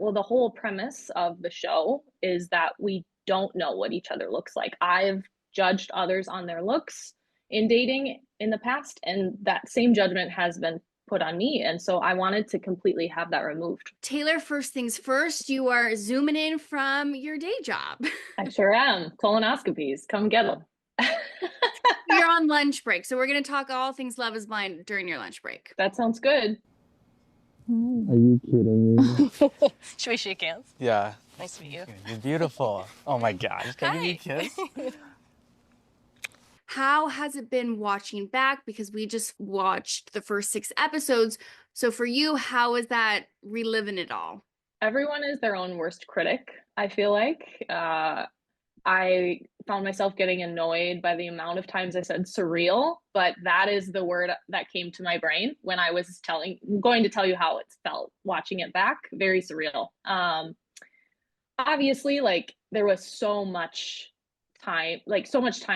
Well, the whole premise of the show is that we don't know what each other looks like. I've judged others on their looks in dating in the past, and that same judgment has been put on me. And so I wanted to completely have that removed. Taylor, first things first, you are zooming in from your day job. I sure am. Colonoscopies, come get them. You're on lunch break, so we're going to talk all things Love is Blind during your lunch break. That sounds good. Are you kidding me? Should we shake hands? Yeah. Nice to meet you. You're beautiful. Oh my gosh. Can you give me a kiss? How has it been watching back? Because we just watched the first 6 episodes. So for you, how is that reliving it all? Everyone is their own worst critic, I feel like. I found myself getting annoyed by the amount of times I said surreal, but that is the word that came to my brain when I was going to tell you how it felt watching it back. Very surreal. Obviously, like there was so much time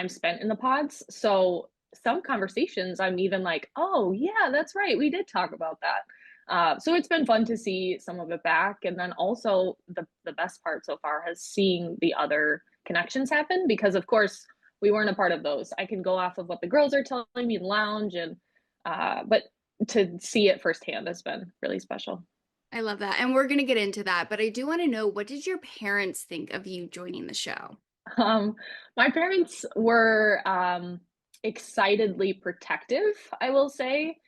spent in the pods. So some conversations I'm even like, oh yeah, that's right. We did talk about that. So it's been fun to see some of it back. And then also the best part so far has seeing the other connections happen, because of course we weren't a part of those. I can go off of what the girls are telling me in the lounge, and but to see it firsthand has been really special. I love that. And we're going to get into that, but I do want to know, what did your parents think of you joining the show? My parents were excitedly protective, I will say.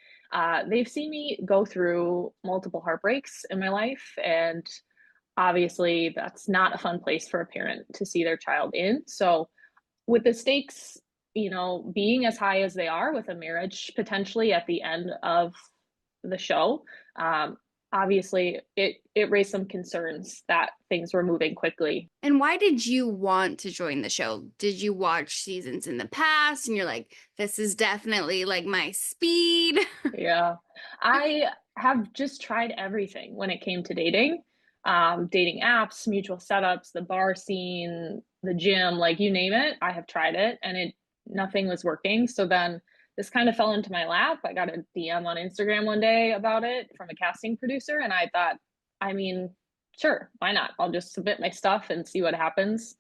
They've seen me go through multiple heartbreaks in my life, and obviously that's not a fun place for a parent to see their child in. So with the stakes, being as high as they are with a marriage potentially at the end of the show, obviously it raised some concerns that things were moving quickly. And why did you want to join the show? Did you watch seasons in the past and you're like, this is definitely like my speed? Yeah, I have just tried everything when it came to dating. Dating apps, mutual setups, the bar scene, the gym, like you name it, I have tried it, and nothing was working. So then this kind of fell into my lap. I got a DM on Instagram one day about it from a casting producer, and I thought, I mean, sure, why not? I'll just submit my stuff and see what happens.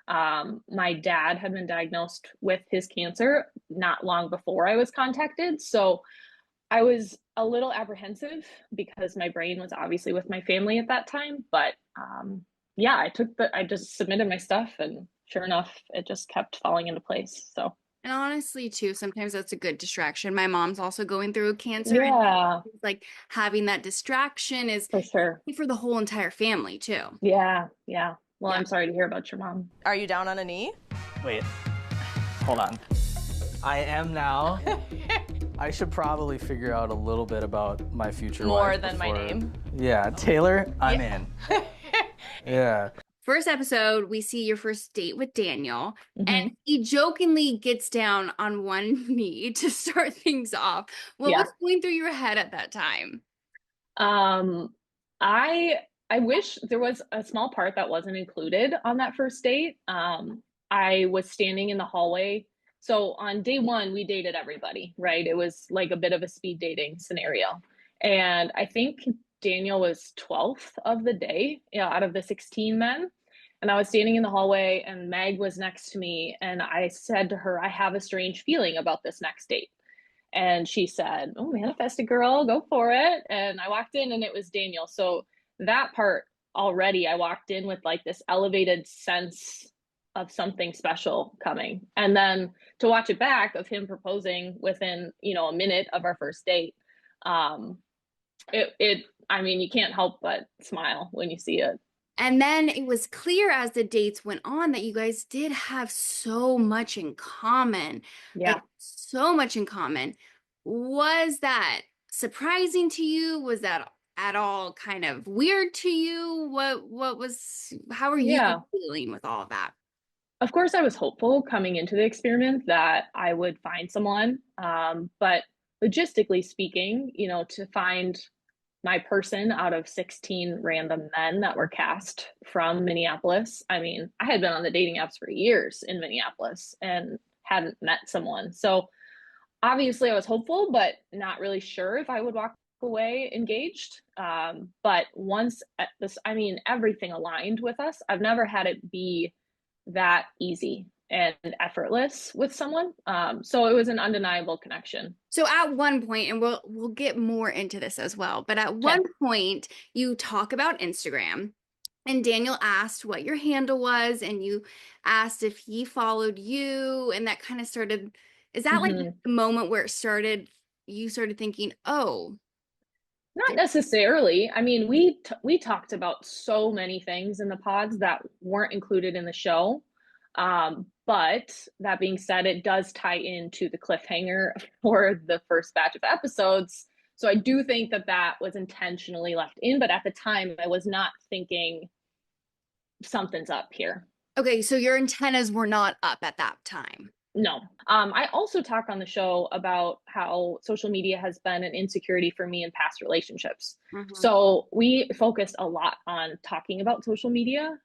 My dad had been diagnosed with his cancer not long before I was contacted, so I was a little apprehensive because my brain was obviously with my family at that time. But yeah, I just submitted my stuff, and sure enough, it just kept falling into place. So. And honestly, too, sometimes that's a good distraction. My mom's also going through cancer. Yeah. And like having that distraction is for sure for the whole entire family, too. Yeah. Yeah. Well, Yeah. I'm sorry to hear about your mom. Are you down on a knee? Wait. Hold on. I am now. I should probably figure out a little bit about my future More wife than my name. Yeah, Taylor, I'm in. Yeah. First episode, we see your first date with Daniel, Mhm. and he jokingly gets down on one knee to start things off. What Yeah. was going through your head at that time? I wish there was a small part that wasn't included on that first date. I was standing in the hallway. So on day one, we dated everybody, right? It was like a bit of a speed dating scenario. And I think Daniel was 12th of the day, out of the 16 men. And I was standing in the hallway, and Meg was next to me. And I said to her, I have a strange feeling about this next date. And she said, oh, manifest a girl, go for it. And I walked in, and it was Daniel. So that part already, I walked in with like this elevated sense of something special coming. And then to watch it back of him proposing within, a minute of our first date, I mean, you can't help but smile when you see it. And then it was clear as the dates went on that you guys did have so much in common. Yeah. Like, so much in common. Was that surprising to you? Was that at all kind of weird to you? How are you feeling with all of that? Of course, I was hopeful coming into the experiment that I would find someone. But logistically speaking, to find my person out of 16 random men that were cast from Minneapolis. I mean, I had been on the dating apps for years in Minneapolis and hadn't met someone. So obviously I was hopeful, but not really sure if I would walk away engaged. But once at this, I mean, everything aligned with us. I've never had it be that easy and effortless with someone. So it was an undeniable connection. So at one point, and we'll get more into this as well, but at one point you talk about Instagram, and Daniel asked what your handle was, and you asked if he followed you, and that kind of started, is that like the moment where you started thinking, oh? Not necessarily. I mean, we talked about so many things in the pods that weren't included in the show. But that being said, it does tie into the cliffhanger for the first batch of episodes. So I do think that was intentionally left in, but at the time I was not thinking something's up here. Okay, so your antennas were not up at that time. No. I also talk on the show about how social media has been an insecurity for me in past relationships. So we focused a lot on talking about social media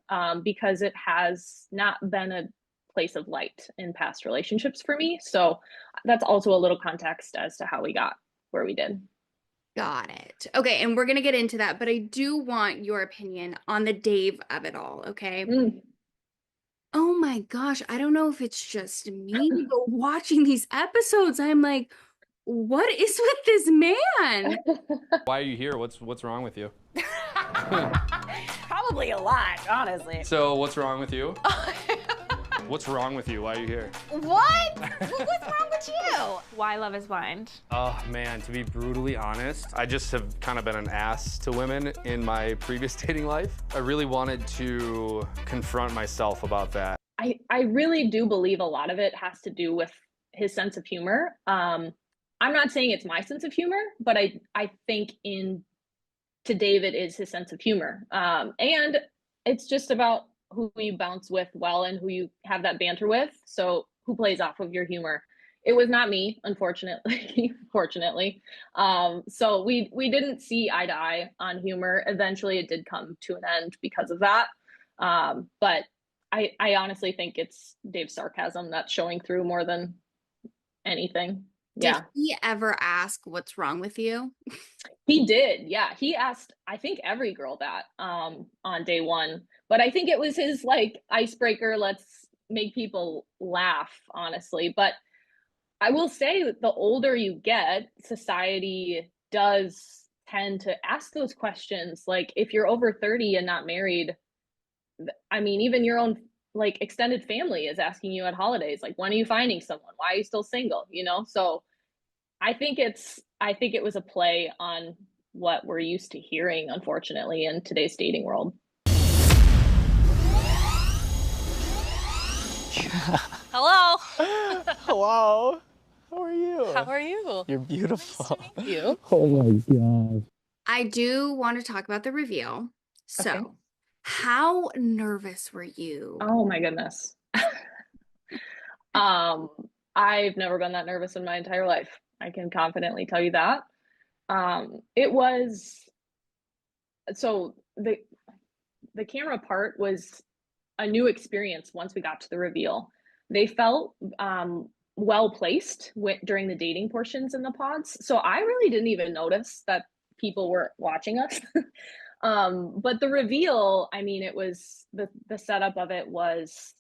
because it has not been a place of light in past relationships for me. So that's also a little context as to how we got where we did. Got it. Okay, and we're going to get into that, but I do want your opinion on the Dave of it all, okay? Oh my gosh, I don't know if it's just me, but watching these episodes, I'm like, what is with this man? Why are you here? What's wrong with you? Probably a lot, honestly. So what's wrong with you? What's wrong with you? Why are you here? What? What's wrong with you? Why Love is Blind? Oh man, to be brutally honest, I just have kind of been an ass to women in my previous dating life. I really wanted to confront myself about that. I really do believe a lot of it has to do with his sense of humor. I'm not saying it's my sense of humor, but I think to David is his sense of humor. And it's just about who you bounce with well and who you have that banter with. So who plays off of your humor. It was not me, unfortunately, fortunately. So we didn't see eye to eye on humor. Eventually it did come to an end because of that. But I honestly think it's Dave's sarcasm that's showing through more than anything. Did he ever ask what's wrong with you? He did. Yeah. He asked, I think, every girl that on day one, but I think it was his like icebreaker. Let's make people laugh, honestly. But I will say that the older you get, society does tend to ask those questions. Like if you're over 30 and not married, I mean, even your own like extended family is asking you at holidays, like, when are you finding someone? Why are you still single? You know? So I think it was a play on what we're used to hearing, unfortunately, in today's dating world. Hello. Hello. How are you? How are you? You're beautiful. Nice to meet you. Oh my gosh. I do want to talk about the reveal. So, Okay. How nervous were you? Oh my goodness. I've never been that nervous in my entire life. I can confidently tell you that. It was, so the camera part was a new experience once we got to the reveal. They felt well placed during the dating portions in the pods. So I really didn't even notice that people were watching us. But the reveal, I mean, it was the setup of it was,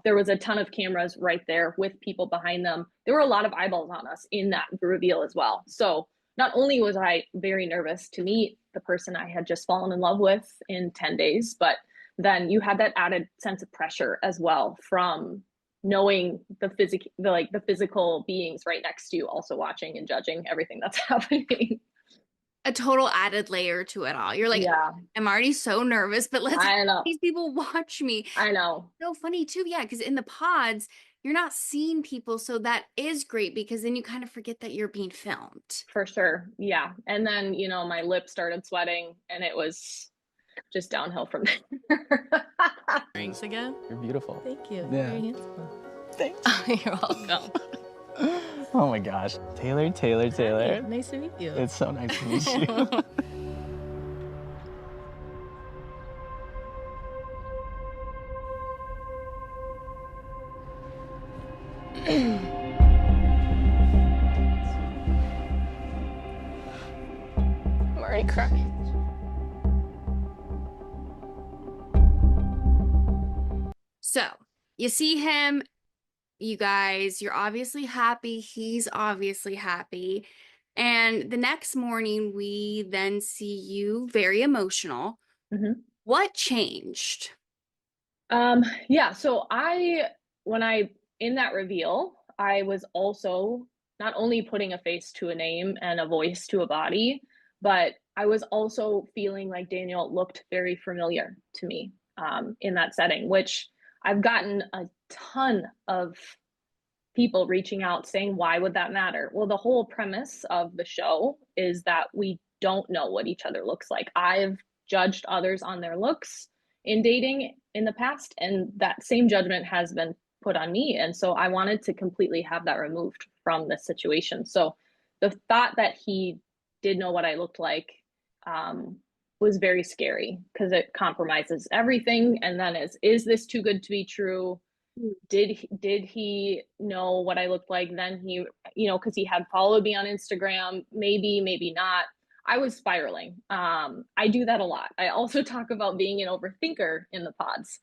there was a ton of cameras right there with people behind them. There were a lot of eyeballs on us in that reveal as well. So not only was I very nervous to meet the person I had just fallen in love with in 10 days, but then you had that added sense of pressure as well from knowing the physical beings right next to you also watching and judging everything that's happening. A total added layer to it all. You're like, yeah, I'm already so nervous, but let's I know. these people watch me. I know. So funny too, yeah, because in the pods, you're not seeing people, so that is great because then you kind of forget that you're being filmed. For sure. Yeah. And then, my lips started sweating and it was just downhill from there. Thanks again. You're beautiful. Thank you. Yeah. Very handsome. Thanks. You're welcome. Oh my gosh. Taylor. Hi, nice to meet you. It's so nice to meet you. might cry. So you see him, you guys, you're obviously happy. He's obviously happy. And the next morning, we then see you very emotional. Mhm. What changed? Yeah, so when I in that reveal, I was also not only putting a face to a name and a voice to a body, but I was also feeling like Daniel looked very familiar to me in that setting, which I've gotten a ton of people reaching out saying, why would that matter? Well, the whole premise of the show is that we don't know what each other looks like. I've judged others on their looks in dating in the past, and that same judgment has been put on me. And so I wanted to completely have that removed from this situation. So the thought that he did know what I looked like was very scary because it compromises everything. And then is this too good to be true? Did he know what I looked like? Then he, because he had followed me on Instagram, maybe not. I was spiraling. I do that a lot. I also talk about being an overthinker in the pods,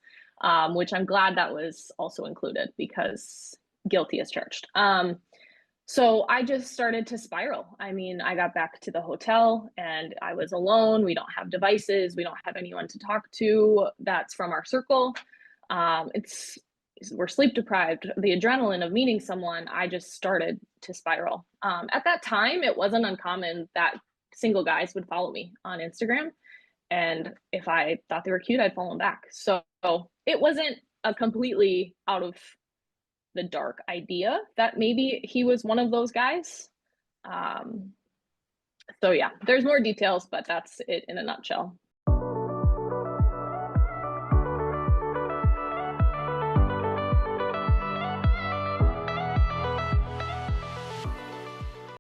which I'm glad that was also included because guilty as charged. So I just started to spiral. I mean, I got back to the hotel and I was alone. We don't have devices. We don't have anyone to talk to that's from our circle. We're sleep deprived. The adrenaline of meeting someone, I just started to spiral. At that time, it wasn't uncommon that single guys would follow me on Instagram. And if I thought they were cute, I'd follow them back. So it wasn't a completely out of the dark idea that maybe he was one of those guys. So yeah, there's more details, but that's it in a nutshell.